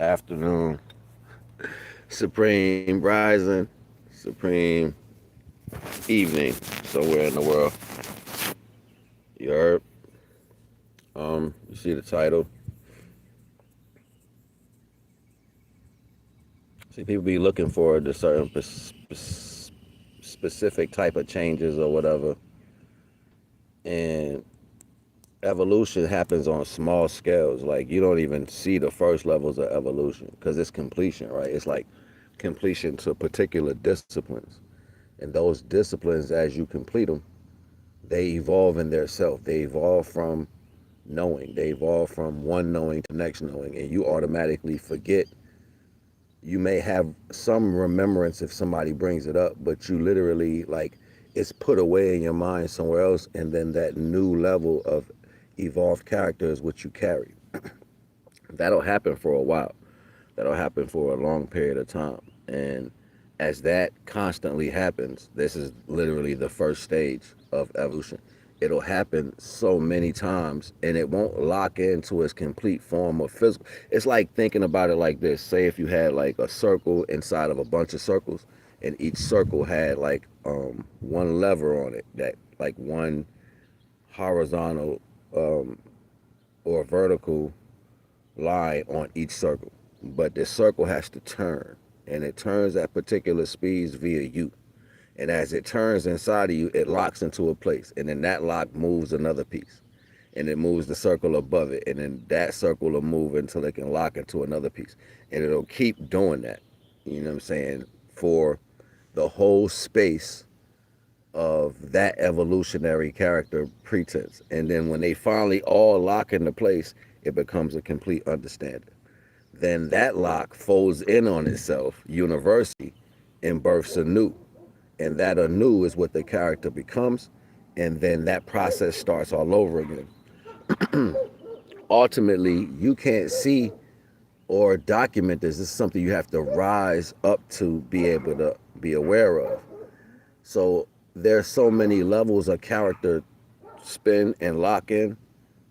afternoon, supreme rising, supreme evening, somewhere in the world. You heard? You see the title. See, people be looking for the certain specific type of changes or whatever, and evolution happens on small scales. Like you don't even see the first levels of evolution because it's completion, right? It's like completion to particular disciplines, and those disciplines, as you complete them, they evolve in their self. They evolve from knowing. They evolve from one knowing to next knowing, and you automatically forget. You may have some remembrance if somebody brings it up, but you literally like it's put away in your mind somewhere else, and then that new level of evolved character is what you carry. That'll happen for a while. That'll happen for a long period of time, and as that constantly happens, this is literally the first stage of evolution. It'll happen so many times and it won't lock into its complete form of physical. It's like thinking about it like this. Say if you had like a circle inside of a bunch of circles and each circle had like one lever on it, that like one horizontal um, or vertical line on each circle. But the circle has to turn, and it turns at particular speeds via you. And as it turns inside of you, it locks into a place. And then that lock moves another piece. And it moves the circle above it. And then that circle will move until it can lock into another piece. And it'll keep doing that, you know what I'm saying, for the whole space of that evolutionary character pretense. And then when they finally all lock into place, it becomes a complete understanding. Then that lock folds in on itself, universally, and births anew. And that anew is what the character becomes. And then that process starts all over again. Ultimately, you can't see or document this. This is something you have to rise up to be able to be aware of. So there's so many levels of character spin and lock in.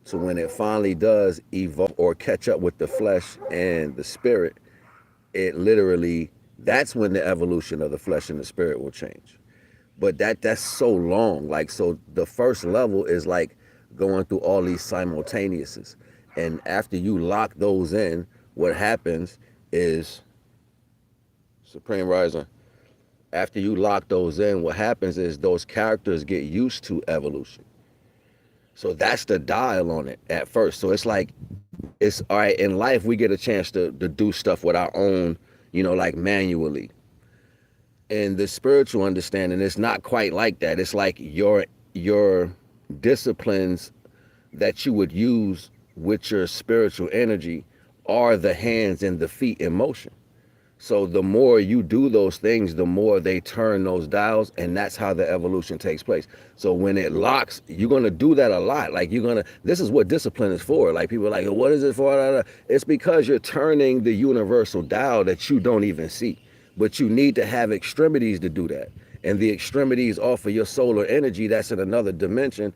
So when it finally does evolve or catch up with the flesh and the spirit, it literally, that's when the evolution of the flesh and the spirit will change. But that's so long. Like, so the first level is like going through all these simultaneouses. And after you lock those in, what happens is Supreme Rising. After you lock those in, what happens is those characters get used to evolution. So that's the dial on it at first. So it's like, it's all right. In life, we get a chance to do stuff with our own, like manually. In the spiritual understanding, it's not quite like that. It's like your disciplines that you would use with your spiritual energy are the hands and the feet in motion. So the more you do those things, the more they turn those dials, and that's how the evolution takes place. So when it locks, you're gonna do that a lot. Like this is what discipline is for. Like people are like, what is it for? It's because you're turning the universal dial that you don't even see. But you need to have extremities to do that. And the extremities offer your solar energy that's in another dimension,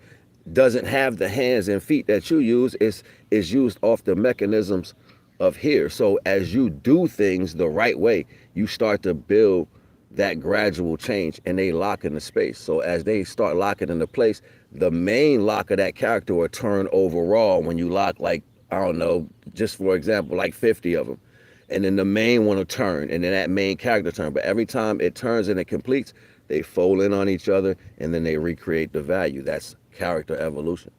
doesn't have the hands and feet that you use. Is used off the mechanisms of here. So as you do things the right way, you start to build that gradual change, and they lock into space. So as they start locking into place, the main lock of that character will turn overall when you lock, like, I don't know, just for example, like 50 of them. And then the main one will turn, and then that main character turn. But every time it turns and it completes, they fold in on each other, and then they recreate the value. That's character evolution.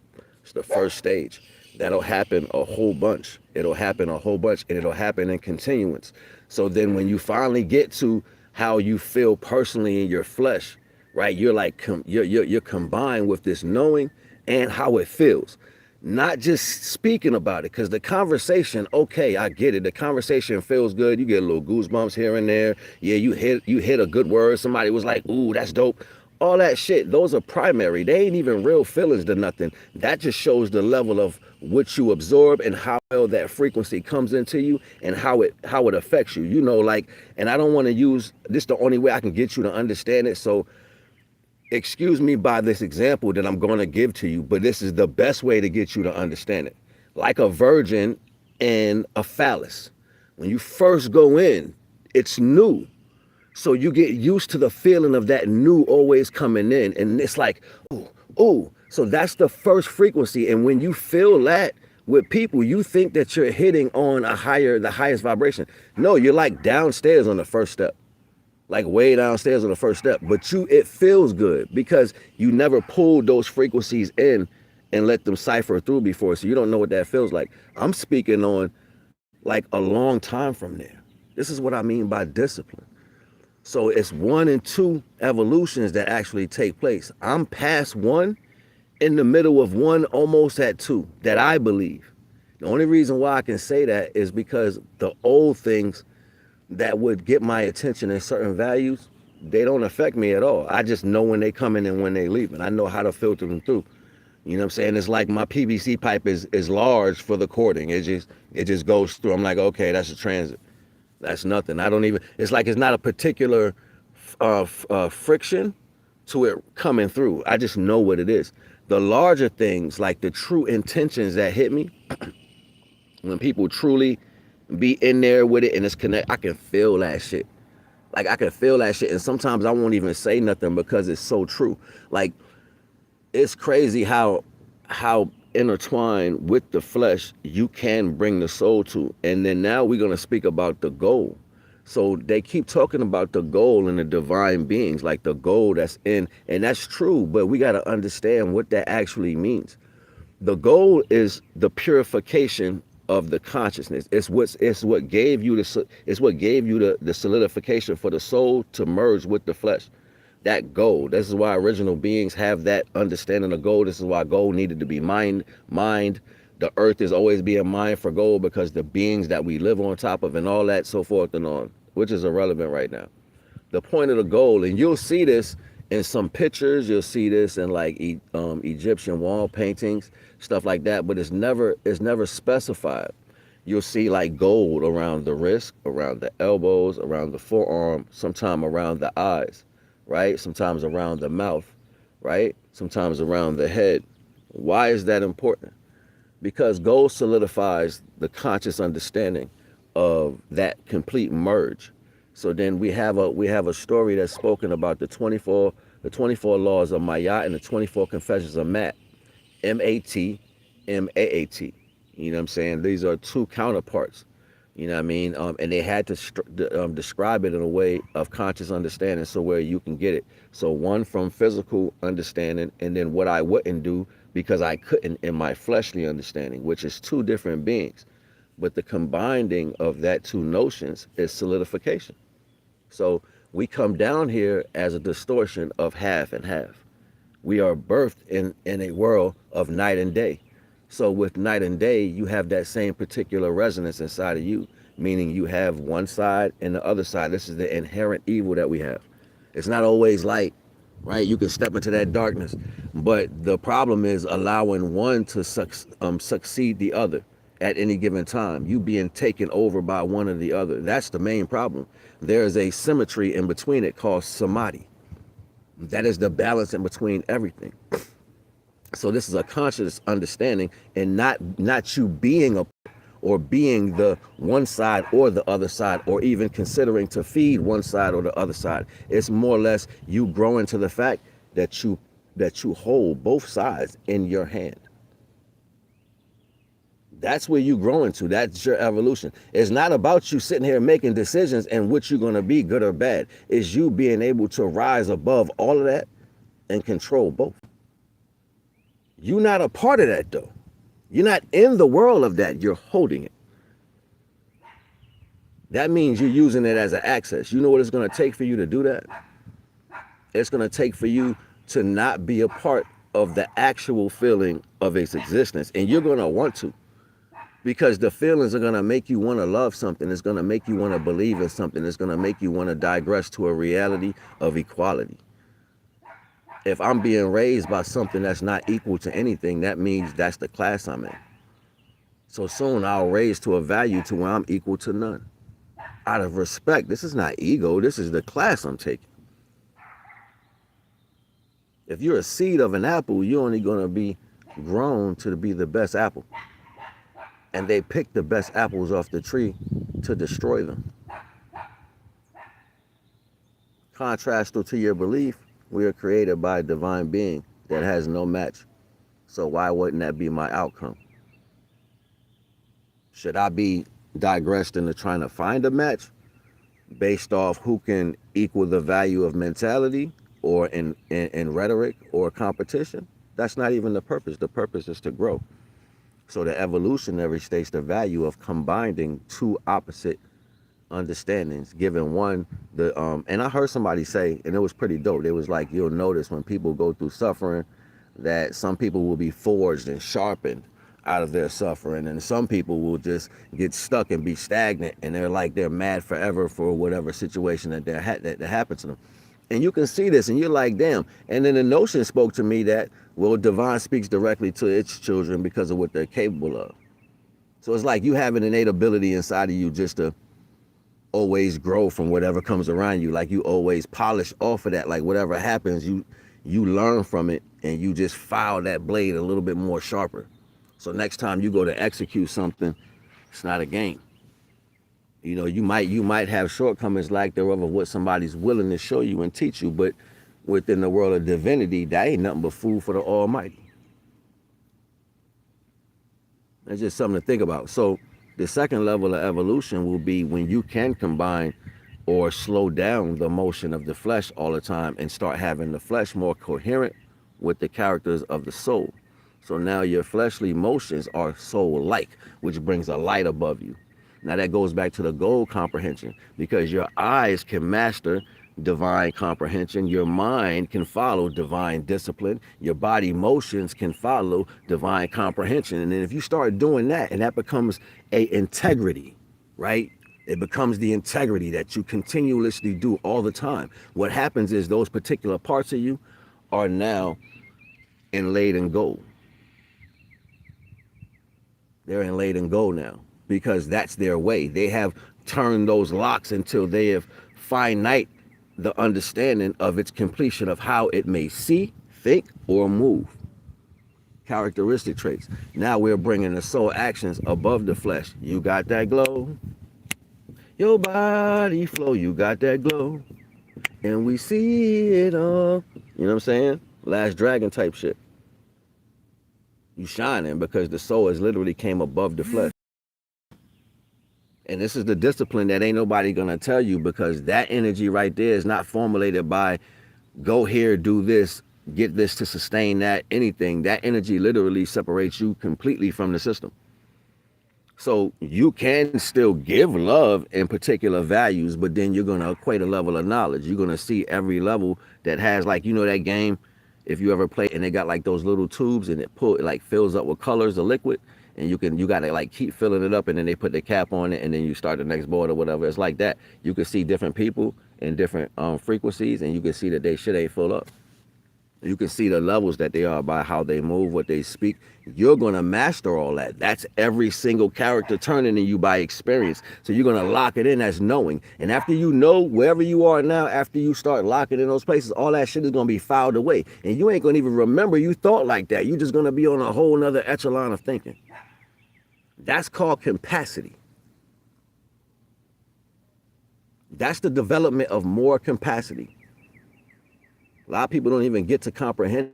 It's the first stage. That'll happen a whole bunch. It'll happen a whole bunch, and it'll happen in continuance. So then when you finally get to how you feel personally in your flesh, right? You're like, you're combined with this knowing and how it feels. Not just speaking about it, because the conversation, okay, I get it. The conversation feels good. You get a little goosebumps here and there. Yeah, you hit a good word. Somebody was like, ooh, that's dope. All that shit, those are primary. They ain't even real feelings to nothing. That just shows the level of what you absorb and how well that frequency comes into you and how it affects you. Like, and I don't want to use this the only way I can get you to understand it. So excuse me by this example that I'm going to give to you, but this is the best way to get you to understand it. Like a virgin and a phallus. When you first go in, it's new. So you get used to the feeling of that new always coming in. And it's like, ooh, ooh. So that's the first frequency. And when you feel that with people, you think that you're hitting on the highest vibration. No, you're like downstairs on the first step, like way downstairs on the first step. But it feels good because you never pulled those frequencies in and let them cipher through before. So you don't know what that feels like. I'm speaking on like a long time from there. This is what I mean by discipline. So it's 1 and 2 evolutions that actually take place. I'm past 1, in the middle of 1, almost at 2, that I believe. The only reason why I can say that is because the old things that would get my attention in certain values, they don't affect me at all. I just know when they come in and when they leave, and I know how to filter them through. You know what I'm saying? It's like my PVC pipe is large for the cording. It just goes through. I'm like, okay, that's a transit. That's nothing. I don't even. It's like it's not a particular friction to it coming through. I just know what it is. The larger things, like the true intentions that hit me, when people truly be in there with it and it's connect, I can feel that shit. Like I can feel that shit, and sometimes I won't even say nothing because it's so true. Like it's crazy how intertwined with the flesh you can bring the soul to. And then now we're going to speak about the goal. So they keep talking about the goal and the divine beings, like the goal that's in, and that's true, but we got to understand what that actually means. The goal is the purification of the consciousness. It's what gave you the solidification for the soul to merge with the flesh. That goal. This is why original beings have that understanding of gold. This is why gold needed to be mined. The earth is always being mined for gold because the beings that we live on top of and all that, so forth and on, which is irrelevant right now. The point of the goal, and you'll see this in some pictures, you'll see this in like Egyptian wall paintings, stuff like that, but it's never specified. You'll see like gold around the wrist, around the elbows, around the forearm, sometime around the eyes, right? Sometimes around the mouth, right? Sometimes around the head. Why is that important? Because gold solidifies the conscious understanding of that complete merge. So then we have a story that's spoken about the 24 laws of Maya and the 24 confessions of Maat, M-A-T, M-A-A-T. You know what I'm saying? These are two counterparts. You know what I mean? And they had to describe it in a way of conscious understanding so where you can get it. So one from physical understanding, and then what I wouldn't do because I couldn't in my fleshly understanding, which is two different beings. But the combining of that two notions is solidification. So we come down here as a distortion of half and half. We are birthed in a world of night and day. So with night and day, you have that same particular resonance inside of you, meaning you have one side and the other side. This is the inherent evil that we have. It's not always light, right? You can step into that darkness, but the problem is allowing one to succeed the other at any given time. You being taken over by one or the other. That's the main problem. There is a symmetry in between it called samadhi. That is the balance in between everything. So this is a conscious understanding, and not you being or being the one side or the other side, or even considering to feed one side or the other side. It's more or less you growing to the fact that you hold both sides in your hand. That's where you growing to. That's your evolution. It's not about you sitting here making decisions and what you're going to be, good or bad. It's you being able to rise above all of that and control both. You're not a part of that, though. You're not in the world of that. You're holding it. That means you're using it as an access. You know what it's going to take for you to do that? It's going to take for you to not be a part of the actual feeling of its existence. And you're going to want to. Because the feelings are going to make you want to love something. It's going to make you want to believe in something. It's going to make you want to digress to a reality of equality. If I'm being raised by something that's not equal to anything, that means that's the class I'm in. So soon I'll raise to a value to where I'm equal to none. Out of respect, this is not ego. This is the class I'm taking. If you're a seed of an apple, you're only going to be grown to be the best apple. and they pick the best apples off the tree to destroy them. Contrastal to your belief, we are created by a divine being that has no match. So why wouldn't that be my outcome? Should I be digressed into trying to find a match based off who can equal the value of mentality or in rhetoric or competition? That's not even the purpose. The purpose is to grow. So the evolutionary states the value of combining two opposite understandings, giving one the and I heard somebody say, and it was pretty dope. It was like, you'll notice when people go through suffering that some people will be forged and sharpened out of their suffering, and some people will just get stuck and be stagnant, and they're like they're mad forever for whatever situation that that happened to them. And you can see this and you're like, damn. And then the notion spoke to me that, well, divine speaks directly to its children because of what they're capable of. So it's like you have an innate ability inside of you just to always grow from whatever comes around you. Like you always polish off of that. Like whatever happens, you learn from it and you just file that blade a little bit more sharper. So next time you go to execute something, it's not a game. You know, you might have shortcomings like thereof of what somebody's willing to show you and teach you, but within the world of divinity, that ain't nothing but food for the Almighty. That's just something to think about. So the second level of evolution will be when you can combine or slow down the motion of the flesh all the time and start having the flesh more coherent with the characters of the soul. So now your fleshly motions are soul-like, which brings a light above you. Now that goes back to the goal comprehension, because your eyes can master divine comprehension, your mind can follow divine discipline, your body motions can follow divine comprehension. And then if you start doing that, and that becomes a integrity, right? It becomes the integrity that you continuously do all the time. What happens is those particular parts of you are now inlaid in gold. They're inlaid in gold now because that's their way. They have turned those locks until they have finite the understanding of its completion of how it may see, think, or move. Characteristic traits. Now we're bringing the soul actions above the flesh. You got that glow. Your body flow. You got that glow. And we see it all. You know what I'm saying? Last Dragon type shit. You shining because the soul has literally came above the flesh. And this is the discipline that ain't nobody gonna tell you, because that energy right there is not formulated by go here, do this, get this to sustain that, anything. That energy literally separates you completely from the system. So you can still give love in particular values, but then you're gonna equate a level of knowledge. You're gonna see every level that has, like, you know that game, if you ever play and they got like those little tubes and it like fills up with colors of liquid, and you gotta like keep filling it up, and then they put the cap on it, and then you start the next board or whatever. It's like that. You can see different people in different frequencies, and you can see that they shit ain't full up. You can see the levels that they are by how they move, what they speak. You're going to master all that. That's every single character turning in you by experience. So you're going to lock it in as knowing. And after you know wherever you are now, after you start locking in those places, all that shit is going to be filed away. And you ain't going to even remember you thought like that. You're just going to be on a whole nother echelon of thinking. That's called capacity. That's the development of more capacity. A lot of people don't even get to comprehend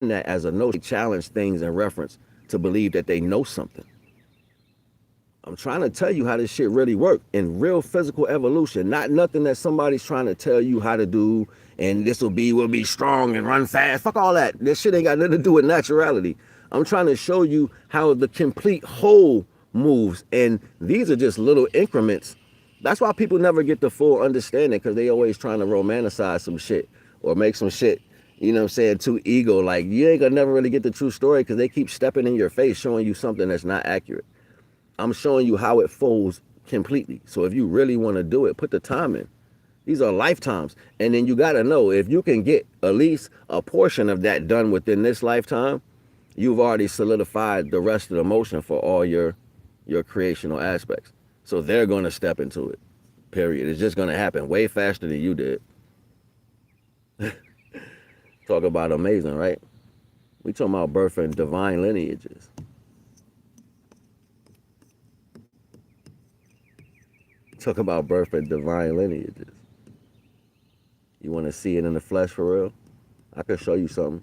that as a notion. They challenge things in reference to believe that they know something. I'm trying to tell you how this shit really works in real physical evolution, not nothing that somebody's trying to tell you how to do, and this will be strong and run fast. Fuck all that. This shit ain't got nothing to do with naturality. I'm trying to show you how the complete whole moves, and these are just little increments. That's why people never get the full understanding, because they always trying to romanticize some shit or make some shit, you know what I'm saying, too ego. Like, you ain't gonna never really get the true story, because they keep stepping in your face showing you something that's not accurate. I'm showing you how it folds completely. So if you really want to do it, put the time in. These are lifetimes. And then you got to know, if you can get at least a portion of that done within this lifetime, you've already solidified the rest of the motion for all your creational aspects. So they're going to step into it, period. It's just going to happen way faster than you did. Talk about amazing, right? We talking about birth and divine lineages. Talk about birth and divine lineages. You want to see it in the flesh for real? I could show you something.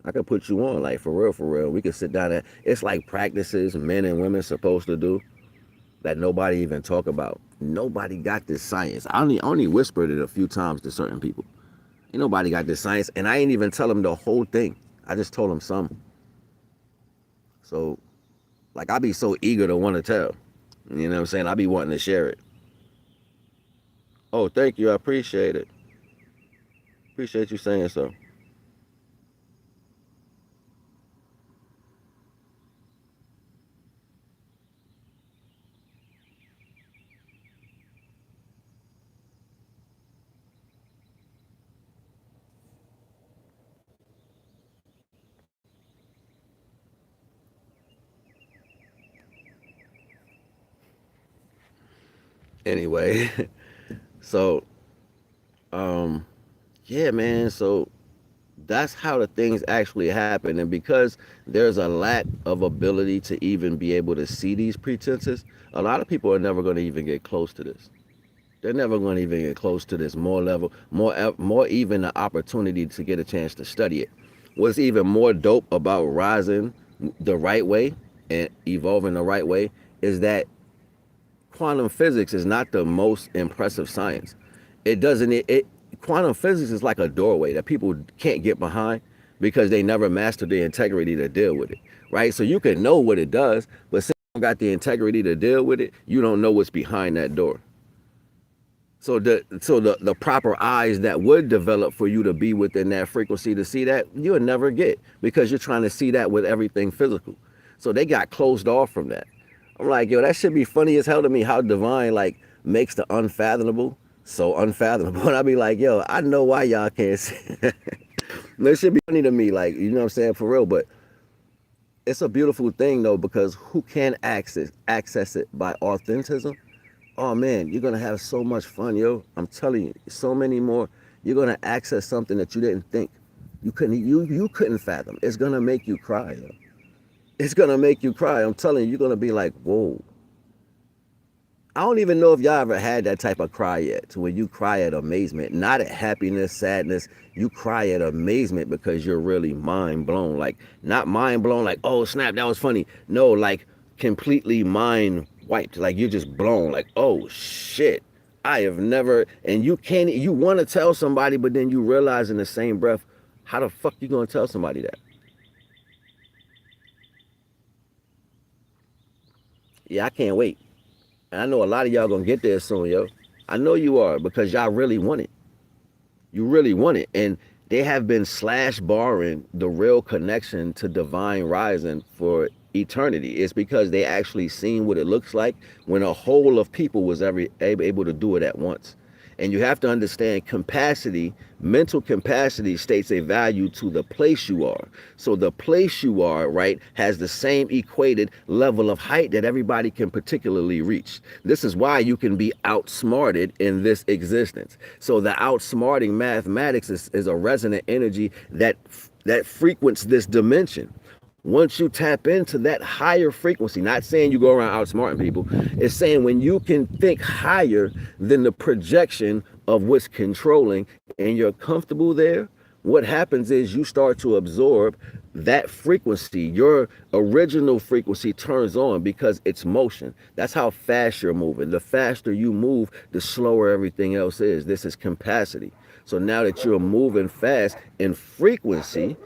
I could put you on, like for real, for real. We could sit down and it's like practices men and women supposed to do that nobody even talk about. Nobody got this science. I only whispered it a few times to certain people. Ain't nobody got this science, and I ain't even tell them the whole thing. I just told them some. So, like, I be so eager to want to tell. You know what I'm saying? I be wanting to share it. Oh, thank you. I appreciate it. Appreciate you saying so. Anyway, so um, yeah, man. So that's how the things actually happen, and because there's a lack of ability to even be able to see these pretenses, a lot of people are never going to even get close to this. They're never going to even get close to this more level, more even the opportunity to get a chance to study it. What's even more dope about rising the right way and evolving the right way is that quantum physics is not the most impressive science. It doesn't it quantum physics is like a doorway that people can't get behind because they never mastered the integrity to deal with it. Right? So you can know what it does, but since you don't got the integrity to deal with it, you don't know what's behind that door. So the proper eyes that would develop for you to be within that frequency to see that, you'll never get because you're trying to see that with everything physical. So they got closed off from that. I'm like, yo, that should be funny as hell to me how divine like makes the unfathomable so unfathomable. And I'll be like, yo, I know why y'all can't see. That should be funny to me, like, you know what I'm saying, for real. But it's a beautiful thing though, because who can access it by authenticism? Oh man, you're gonna have so much fun, yo. I'm telling you, so many more. You're gonna access something that you didn't think you couldn't fathom. It's gonna make you cry, yo. It's gonna make you cry. I'm telling you, you're gonna be like, whoa. I don't even know if y'all ever had that type of cry yet, to where you cry at amazement, not at happiness, sadness. You cry at amazement because you're really mind blown. Like, not mind blown, like, oh snap, that was funny. No, like completely mind wiped. Like, you're just blown. Like, oh shit, I have never. And you can't. You want to tell somebody, but then you realize in the same breath, how the fuck you gonna tell somebody that? Yeah, I can't wait. And I know a lot of y'all gonna get there soon, yo. I know you are because y'all really want it. You really want it. And they have been slash barring the real connection to divine rising for eternity. It's because they actually seen what it looks like when a whole of people was able to do it at once. And you have to understand capacity, mental capacity states a value to the place you are. So the place you are, right, has the same equated level of height that everybody can particularly reach. This is why you can be outsmarted in this existence. So the outsmarting mathematics is a resonant energy that frequents this dimension. Once you tap into that higher frequency, not saying you go around outsmarting people, it's saying when you can think higher than the projection of what's controlling and you're comfortable there, what happens is you start to absorb that frequency. Your original frequency turns on because it's motion. That's how fast you're moving. The faster you move, the slower everything else is. This is capacity. So now that you're moving fast in frequency,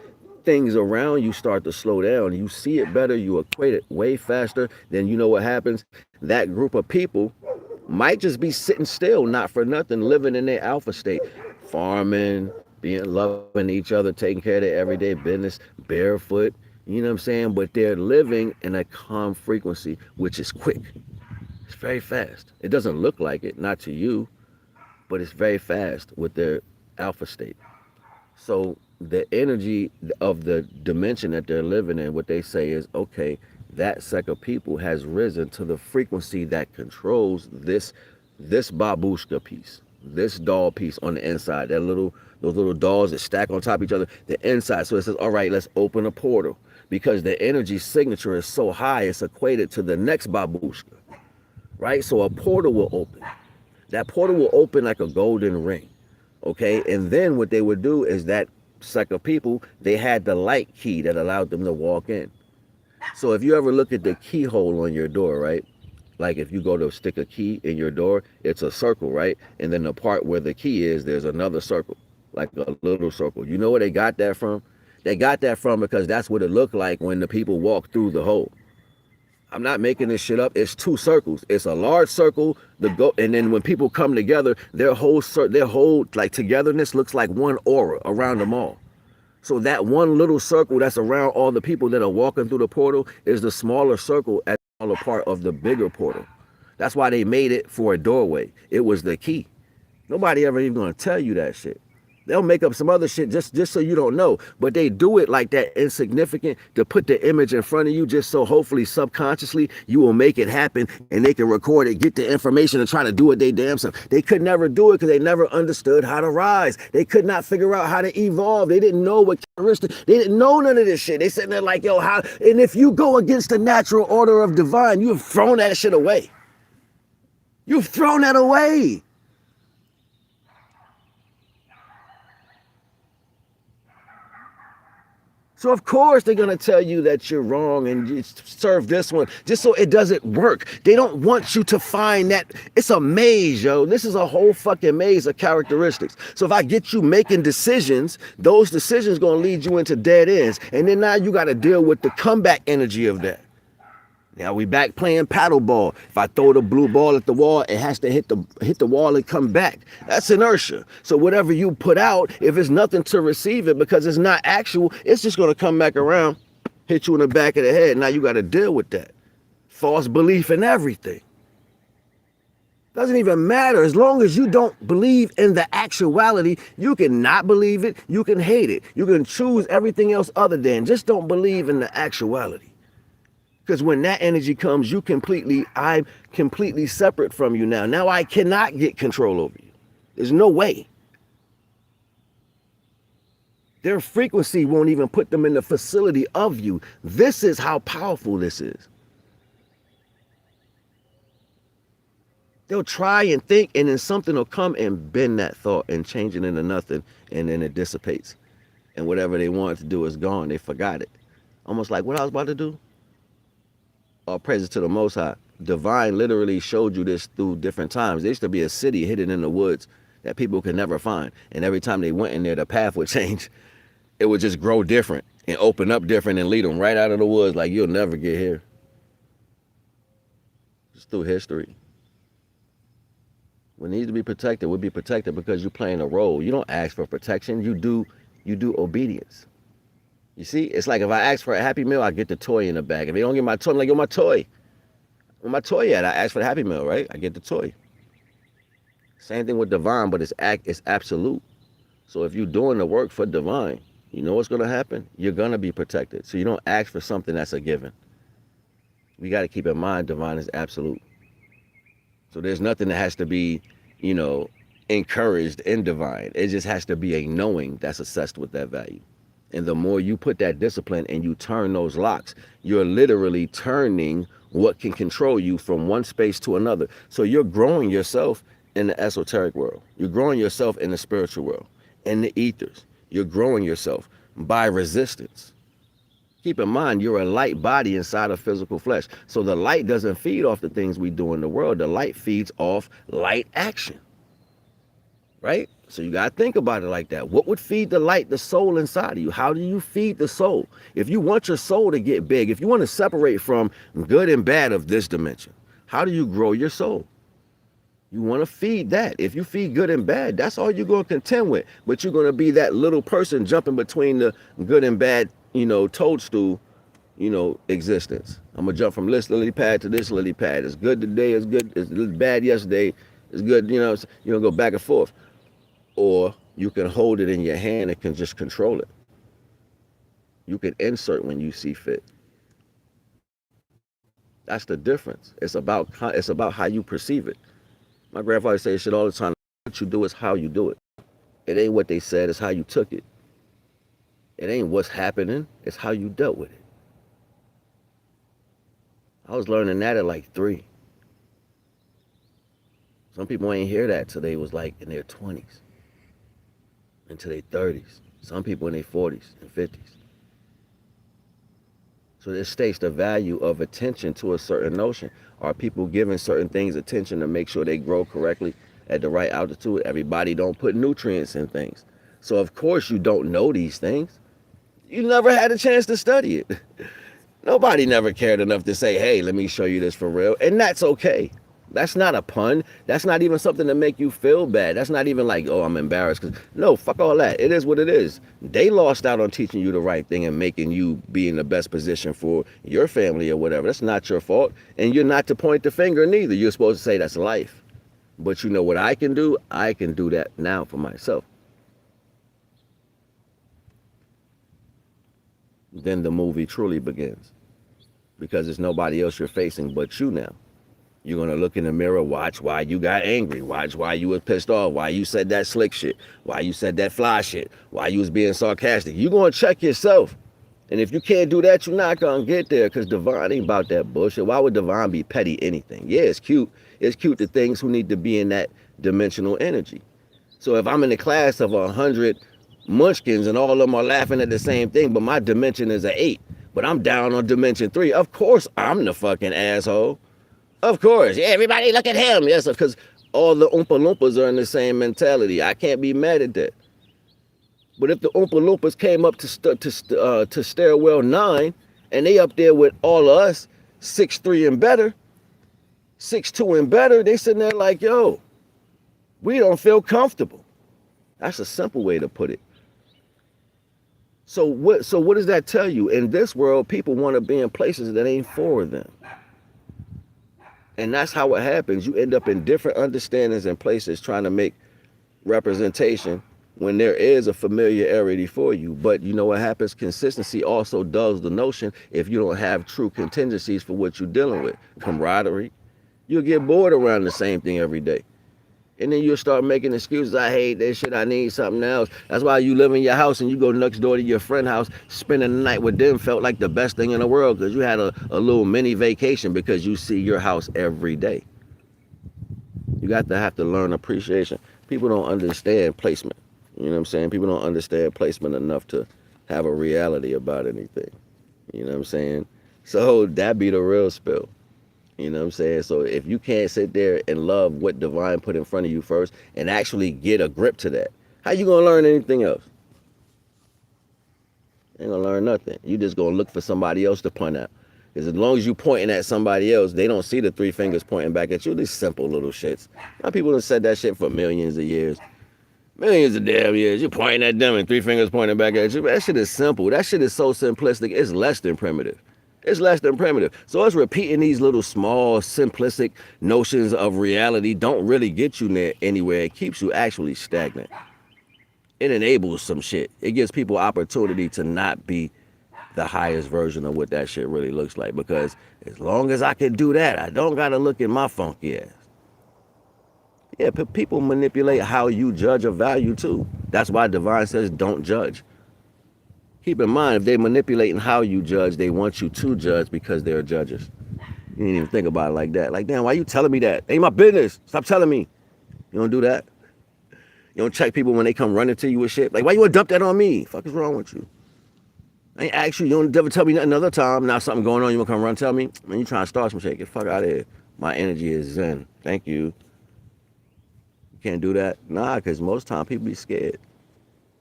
things around you start to slow down. You see it better, you equate it way faster. Then you know what happens? That group of people might just be sitting still, not for nothing, living in their alpha state, farming, being loving each other, taking care of their everyday business, barefoot, you know what I'm saying? But they're living in a calm frequency, which is quick. It's very fast. It doesn't look like it, not to you, but it's very fast with their alpha state. So the energy of the dimension that they're living in, what they say is, okay, that sect of people has risen to the frequency that controls this babushka piece, this doll piece on the inside, those little dolls that stack on top of each other, the inside. So it says, all right, let's open a portal because the energy signature is so high, it's equated to the next babushka. right? So a portal will open. That portal will open like a golden ring, okay? And then what they would do is that set of people, they had the light key that allowed them to walk in. So if you ever look at the keyhole on your door, right? Like if you go to stick a key in your door, it's a circle, right? And then the part where the key is, there's another circle, like a little circle. You know where they got that from? They got that from because that's what it looked like when the people walked through the hole. I'm not making this shit up. It's two circles. It's a large circle, and then when people come together, their whole like togetherness looks like one aura around them all. So that one little circle that's around all the people that are walking through the portal is the smaller circle as a smaller part of the bigger portal. That's why they made it for a doorway. It was the key. Nobody ever even gonna tell you that shit. They'll make up some other shit just so you don't know. But they do it like that insignificant to put the image in front of you just so hopefully subconsciously you will make it happen and they can record it, get the information and try to do it they damn self. They could never do it because they never understood how to rise. They could not figure out how to evolve. They didn't know what characteristics. They didn't know none of this shit. They sitting there like, yo, how? And if you go against the natural order of divine, you have thrown that shit away. You've thrown that away. So of course they're gonna tell you that you're wrong and you serve this one just so it doesn't work. They don't want you to find that. It's a maze, yo. This is a whole fucking maze of characteristics. So if I get you making decisions, those decisions gonna lead you into dead ends. And then now you gotta deal with the comeback energy of that. Now we back playing paddle ball. If I throw the blue ball at the wall, it has to hit the wall and come back. That's inertia. So whatever you put out, if it's nothing to receive it because it's not actual, it's just gonna come back around, hit you in the back of the head. Now you gotta deal with that. False belief in everything. Doesn't even matter. As long as you don't believe in the actuality, you can not believe it, you can hate it. You can choose everything else other than. Just don't believe in the actuality. Because when that energy comes, I'm completely separate from you now. Now I cannot get control over you. There's no way. Their frequency won't even put them in the facility of you. This is how powerful this is. They'll try and think, and then something will come and bend that thought and change it into nothing, and then it dissipates. And whatever they wanted to do is gone. They forgot it. Almost like what I was about to do. All praises to the Most High. Divine literally showed you this through different times. There used to be a city hidden in the woods that people could never find. And every time they went in there, the path would change. It would just grow different and open up different and lead them right out of the woods like you'll never get here. Just through history. What needs to be protected will be protected because you're playing a role. You don't ask for protection. You do obedience. You see, it's like if I ask for a Happy Meal, I get the toy in the bag. If they don't get my toy, I'm like, yo, my toy. Where my toy at? I asked for the Happy Meal, right? I get the toy. Same thing with divine, but it's absolute. So if you're doing the work for divine, you know what's going to happen? You're going to be protected. So you don't ask for something that's a given. We got to keep in mind divine is absolute. So there's nothing that has to be, encouraged in divine. It just has to be a knowing that's assessed with that value. And the more you put that discipline and you turn those locks, you're literally turning what can control you from one space to another. So you're growing yourself in the esoteric world. You're growing yourself in the spiritual world, in the ethers. You're growing yourself by resistance. Keep in mind, you're a light body inside of physical flesh. So the light doesn't feed off the things we do in the world. The light feeds off light action. Right? So you got to think about it like that. What would feed the light, the soul inside of you? How do you feed the soul? If you want your soul to get big, if you want to separate from good and bad of this dimension, how do you grow your soul? You want to feed that. If you feed good and bad, that's all you're going to contend with. But you're going to be that little person jumping between the good and bad, toadstool, existence. I'm going to jump from this lily pad to this lily pad. It's good today, it's good, it's bad yesterday, it's good, you're going to go back and forth. Or you can hold it in your hand and can just control it. You can insert when you see fit. That's the difference. It's about how you perceive it. My grandfather says shit all the time. What you do is how you do it. It ain't what they said, it's how you took it. It ain't what's happening, it's how you dealt with it. I was learning that at like 3. Some people ain't hear that till they was like in their 20s, into their 30s. Some people in their 40s and 50s. So this states the value of attention to a certain notion. Are people giving certain things attention to make sure they grow correctly at the right altitude? Everybody don't put nutrients in things. So of course you don't know these things. You never had a chance to study it. Nobody never cared enough to say, hey, let me show you this for real. And that's okay. That's not a pun. That's not even something to make you feel bad. That's not even like, oh, I'm embarrassed. No, fuck all that. It is what it is. They lost out on teaching you the right thing and making you be in the best position for your family or whatever. That's not your fault. And you're not to point the finger neither. You're supposed to say that's life. But you know what I can do? I can do that now for myself. Then the movie truly begins. Because there's nobody else you're facing but you now. You're going to look in the mirror, watch why you got angry, watch why you was pissed off, why you said that slick shit, why you said that fly shit, why you was being sarcastic. You're going to check yourself. And if you can't do that, you're not going to get there, because Divine ain't about that bullshit. Why would Divine be petty anything? Yeah, it's cute. It's cute to things who need to be in that dimensional energy. So if I'm in a class of 100 munchkins and all of them are laughing at the same thing, but my dimension is an 8, but I'm down on dimension 3, of course I'm the fucking asshole. Of course. Yeah, everybody look at him. Yes, because all the Oompa Loompas are in the same mentality. I can't be mad at that. But if the Oompa Loompas came up to stairwell 9 and they up there with all of us, 6'3" and better, 6'2" and better, they sitting there like, yo, we don't feel comfortable. That's a simple way to put it. So what does that tell you? In this world, people want to be in places that ain't for them. And that's how it happens. You end up in different understandings and places trying to make representation when there is a familiarity for you. But you know what happens? Consistency also dulls the notion if you don't have true contingencies for what you're dealing with. Camaraderie. You'll get bored around the same thing every day. And then you'll start making excuses. I hate this shit. I need something else. That's why you live in your house and you go next door to your friend's house, spending the night with them felt like the best thing in the world, because you had a little mini vacation because you see your house every day. You got to have to learn appreciation. People don't understand placement. You know what I'm saying? People don't understand placement enough to have a reality about anything. You know what I'm saying? So that be the real spill. You know what I'm saying? So if you can't sit there and love what Divine put in front of you first and actually get a grip to that, how you going to learn anything else? You ain't going to learn nothing. You just going to look for somebody else to point out. Because as long as you pointing at somebody else, they don't see the 3 fingers pointing back at you. These simple little shits. Now people have said that shit for millions of years. Millions of damn years. You're pointing at them and 3 fingers pointing back at you. That shit is simple. That shit is so simplistic. It's less than primitive. It's less than primitive. So us repeating these little small, simplistic notions of reality don't really get you anywhere. It keeps you actually stagnant. It enables some shit. It gives people opportunity to not be the highest version of what that shit really looks like. Because as long as I can do that, I don't got to look at my funky ass. Yeah, people manipulate how you judge a value too. That's why Divine says don't judge. Keep in mind, if they're manipulating how you judge, they want you to judge because they're judges. You didn't even think about it like that. Like, damn, why you telling me that? Ain't my business. Stop telling me. You don't do that. You don't check people when they come running to you with shit. Like, why you want to dump that on me? Fuck is wrong with you? I ain't ask you. You don't ever tell me nothing another time. Now something going on, you want to come run and tell me? Man, you trying to start some shit. Get the fuck out of here. My energy is zen. Thank you. You can't do that? Nah, because most times people be scared.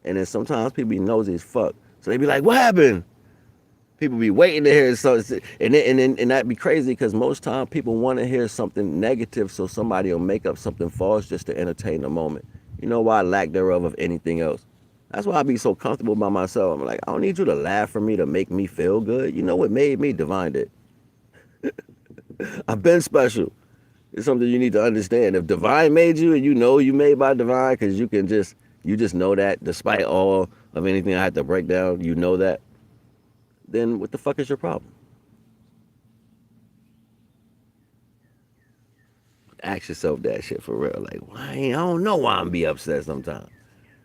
And then sometimes people be nosy as fuck. So they be like, what happened? People be waiting to hear something. And that'd be crazy, because most times people want to hear something negative so somebody will make up something false just to entertain the moment. You know why? Lack thereof of anything else. That's why I be so comfortable by myself. I'm like, I don't need you to laugh for me to make me feel good. You know what made me? Divine did. I've been special. It's something you need to understand. If Divine made you and you know you made by Divine, because you just know that despite all of anything I had to break down, you know that, then what the fuck is your problem? Ask yourself that shit for real. Like, why? I don't know why I'm be upset sometimes.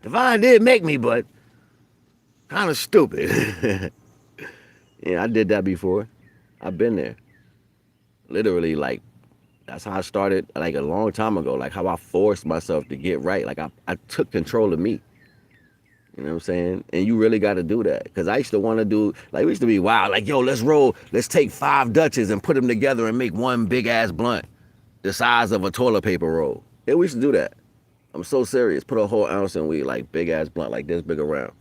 Divine did make me, but kind of stupid. Yeah, I did that before. I've been there. Literally, like, That's how I started, like a long time ago. Like how I forced myself to get right. Like I took control of me. You know what I'm saying? And you really got to do that. Because I used to want to do, like, we used to be wild. Like, yo, let's roll. Let's take 5 Dutches and put them together and make one big ass blunt the size of a toilet paper roll. Yeah, we used to do that. I'm so serious. Put a whole ounce in weed, like big ass blunt, like this big around.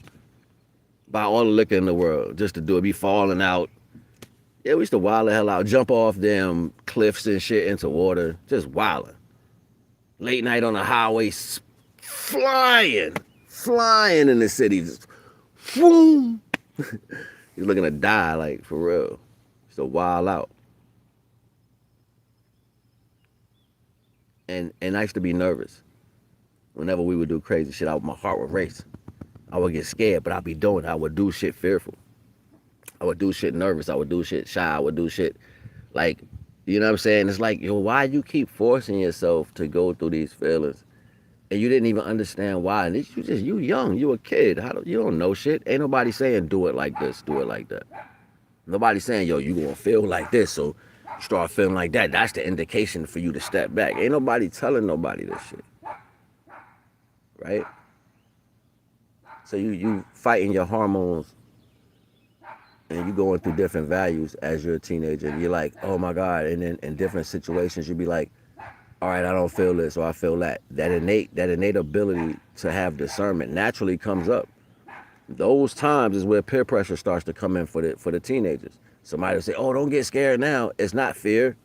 Buy all the liquor in the world just to do it. Be falling out. Yeah, we used to wild the hell out. Jump off them cliffs and shit into water. Just wilding. Late night on the highway, flying in the city. Just, boom. You're looking to die, like, for real. Just a wild out. And I used to be nervous. Whenever we would do crazy shit, my heart would race. I would get scared, but I'd be doing it. I would do shit fearful. I would do shit nervous. I would do shit shy. I would do shit like, you know what I'm saying? It's like, yo, why you keep forcing yourself to go through these feelings? And you didn't even understand why. And you young, you a kid. You don't know shit. Ain't nobody saying do it like this, do it like that. Nobody saying, yo, you gonna feel like this, so you start feeling like that. That's the indication for you to step back. Ain't nobody telling nobody this shit. Right? So you fighting your hormones and you going through different values as you're a teenager. And you're like, oh my God. And then in different situations, you'll be like, all right, I don't feel this or I feel that. That innate ability to have discernment naturally comes up. Those times is where peer pressure starts to come in for the teenagers. Somebody will say, oh, don't get scared now. It's not fear.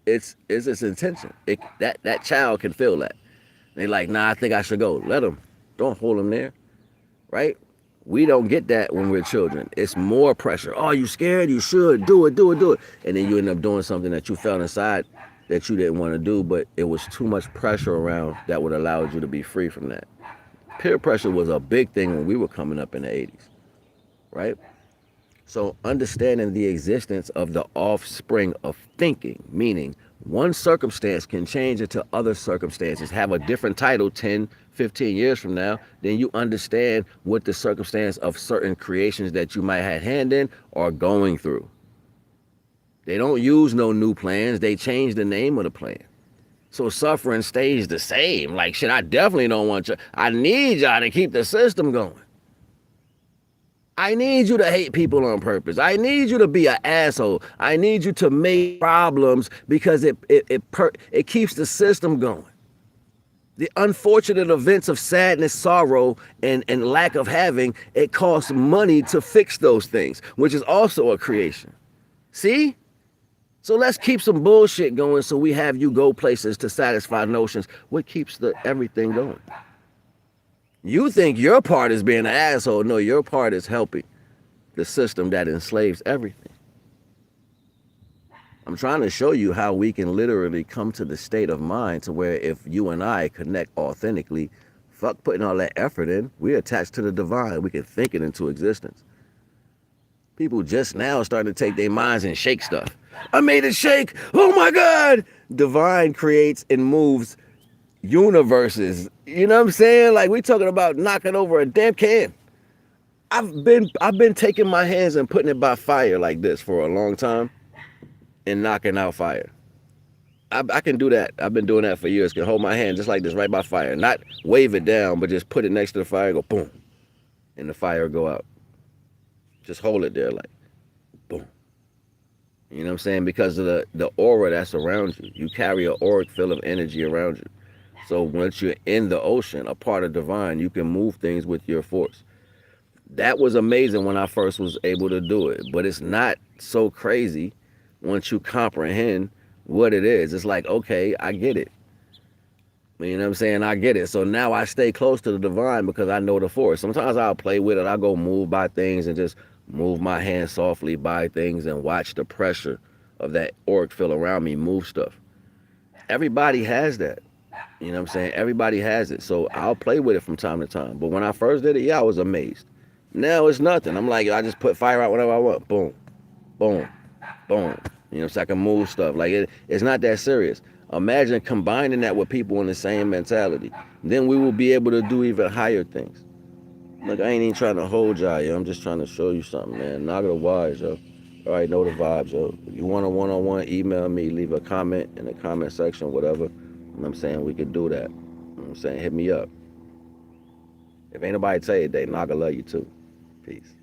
It's its intention. That child can feel that. They like, nah, I think I should go. Let them. Don't hold them there. Right? We don't get that when we're children. It's more pressure. Oh, you scared? You should. Do it. And then you end up doing something that you felt inside that you didn't want to do, but it was too much pressure around that would allow you to be free from that. Peer pressure was a big thing when we were coming up in the 80s. Right? So understanding the existence of the offspring of thinking, meaning one circumstance can change into other circumstances, have a different title 10, 15 years from now, then you understand what the circumstance of certain creations that you might have hand in are going through. They don't use no new plans. They change the name of the plan. So suffering stays the same. Like, shit, I definitely don't want you. I need y'all to keep the system going. I need you to hate people on purpose. I need you to be an asshole. I need you to make problems because it keeps the system going. The unfortunate events of sadness, sorrow, and lack of having, it costs money to fix those things, which is also a creation. See? So let's keep some bullshit going so we have you go places to satisfy notions. What keeps everything going? You think your part is being an asshole. No, your part is helping the system that enslaves everything. I'm trying to show you how we can literally come to the state of mind to where if you and I connect authentically, fuck putting all that effort in, we're attached to the divine. We can think it into existence. People just now starting to take their minds and shake stuff. I made it shake. Oh my God. Divine creates and moves universes. You know what I'm saying? Like, we talking about knocking over a damn can. I've been taking my hands and putting it by fire like this for a long time and knocking out fire. I can do that. I've been doing that for years. Can hold my hand just like this right by fire. Not wave it down, but just put it next to the fire, go boom. And the fire go out. Just hold it there like boom. You know what I'm saying? Because of the aura that's around you. You carry an auric field of energy around you. So once you're in the ocean, a part of divine, you can move things with your force. That was amazing when I first was able to do it. But it's not so crazy once you comprehend what it is. It's like, okay, I get it. You know what I'm saying? I get it. So now I stay close to the divine because I know the force. Sometimes I'll play with it. I'll go move by things and just move my hand softly by things and watch the pressure of that auric field around me move stuff. Everybody has that. You know what I'm saying? Everybody has it. So I'll play with it from time to time. But when I first did it, yeah, I was amazed. Now it's nothing. I'm like, I just put fire out whenever I want. Boom, boom, boom. You know, so I can move stuff. Like, it's not that serious. Imagine combining that with people in the same mentality. Then we will be able to do even higher things. Look, I ain't even trying to hold y'all, yo. I'm just trying to show you something, man. NAGA the Wise, yo. All right, know the vibes, yo. If you want a one-on-one, email me, leave a comment in the comment section, whatever. You know what I'm saying? We could do that. You know what I'm saying? Hit me up. If ain't nobody tell you today, Naga love you too. Peace.